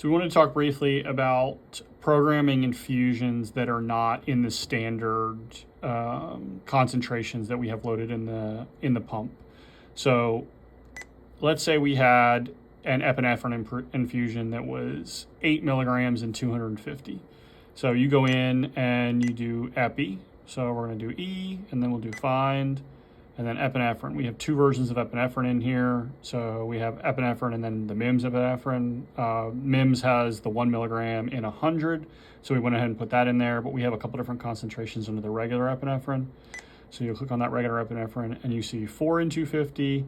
So we want to talk briefly about programming infusions that are not in the standard concentrations that we have loaded in the pump. So let's say we had an epinephrine infusion that was 8 milligrams and 250. So you go in and you do epi. So we're going to do E, and then we'll do find, and then epinephrine. We have two versions of epinephrine in here. So we have epinephrine and then the MIMS epinephrine. MIMS has the 1 milligram in 100. So we went ahead and put that in there, but we have a couple different concentrations under the regular epinephrine. So you'll click on that regular epinephrine and you see 4 in 250,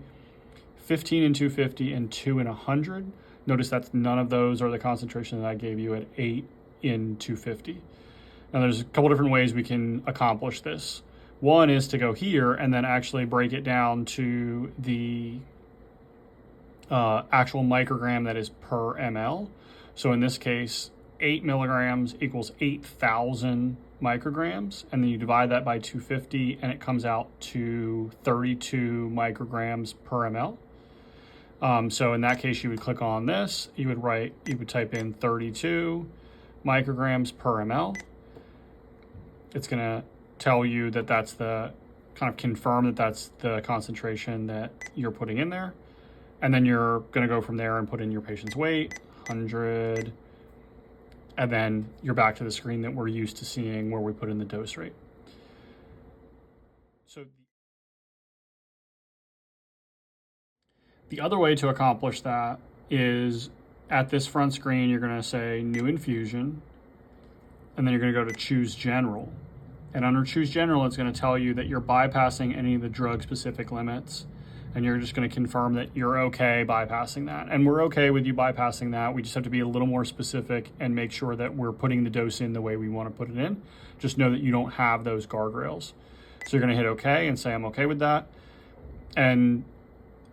15 in 250, and 2 in 100. Notice that none of those are the concentration that I gave you at 8 in 250. Now there's a couple different ways we can accomplish this. One is to go here and then actually break it down to the actual microgram that is per ml. So in this case, 8 milligrams equals 8,000 micrograms, and then you divide that by 250 and it comes out to 32 micrograms per ml. So in that case, you would click on this, you would type in 32 micrograms per ml. It's gonna tell you that that's the, kind of confirm that that's the concentration that you're putting in there. And then you're gonna go from there and put in your patient's weight, 100, and then you're back to the screen that we're used to seeing where we put in the dose rate. So the other way to accomplish that is at this front screen, you're gonna say new infusion, and then you're gonna go to choose general. And under choose general, it's gonna tell you that you're bypassing any of the drug specific limits, and you're just gonna confirm that you're okay bypassing that. And we're okay with you bypassing that. We just have to be a little more specific and make sure that we're putting the dose in the way we wanna put it in. Just know that you don't have those guardrails. So you're gonna hit okay and say, I'm okay with that. And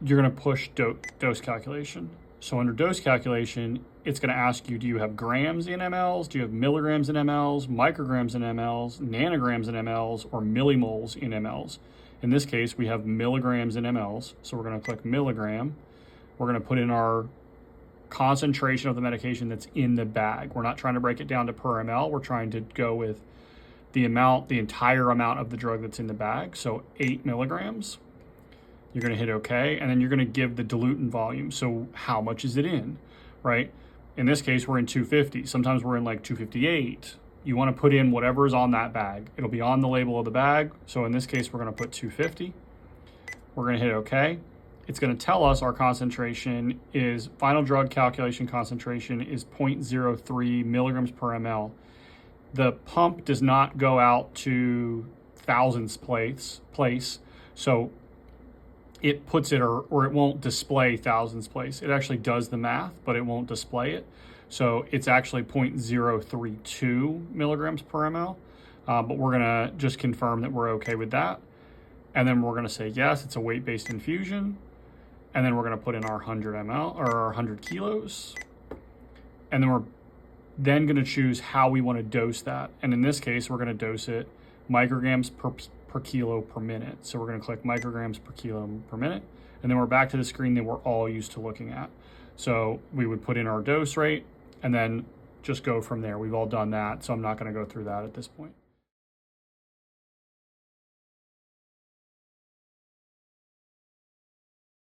you're gonna push dose calculation. So under dose calculation, it's gonna ask you, do you have grams in mLs? Do you have milligrams in mLs, micrograms in mLs, nanograms in mLs, or millimoles in mLs? In this case, we have milligrams in mLs. So we're gonna click milligram. We're gonna put in our concentration of the medication that's in the bag. We're not trying to break it down to per ml. We're trying to go with the entire amount of the drug that's in the bag. So 8 milligrams. You're gonna hit okay, and then you're gonna give the diluent volume. So how much is it in, right? In this case, we're in 250. Sometimes we're in like 258. You wanna put in whatever is on that bag. It'll be on the label of the bag. So in this case, we're gonna put 250. We're gonna hit okay. It's gonna tell us our concentration is, final drug calculation concentration is 0.03 milligrams per ml. The pump does not go out to thousandths place. So it puts it, or it won't display thousandths place. It actually does the math, but it won't display it. So it's actually 0.032 milligrams per ml. But we're gonna just confirm that we're okay with that. And then we're gonna say, yes, it's a weight-based infusion. And then we're gonna put in our 100 ml, or our 100 kilos. And then we're then gonna choose how we wanna dose that. And in this case, we're gonna dose it micrograms per kilo per minute. So we're gonna click micrograms per kilo per minute, and then we're back to the screen that we're all used to looking at. So we would put in our dose rate and then just go from there. We've all done that, so I'm not gonna go through that at this point.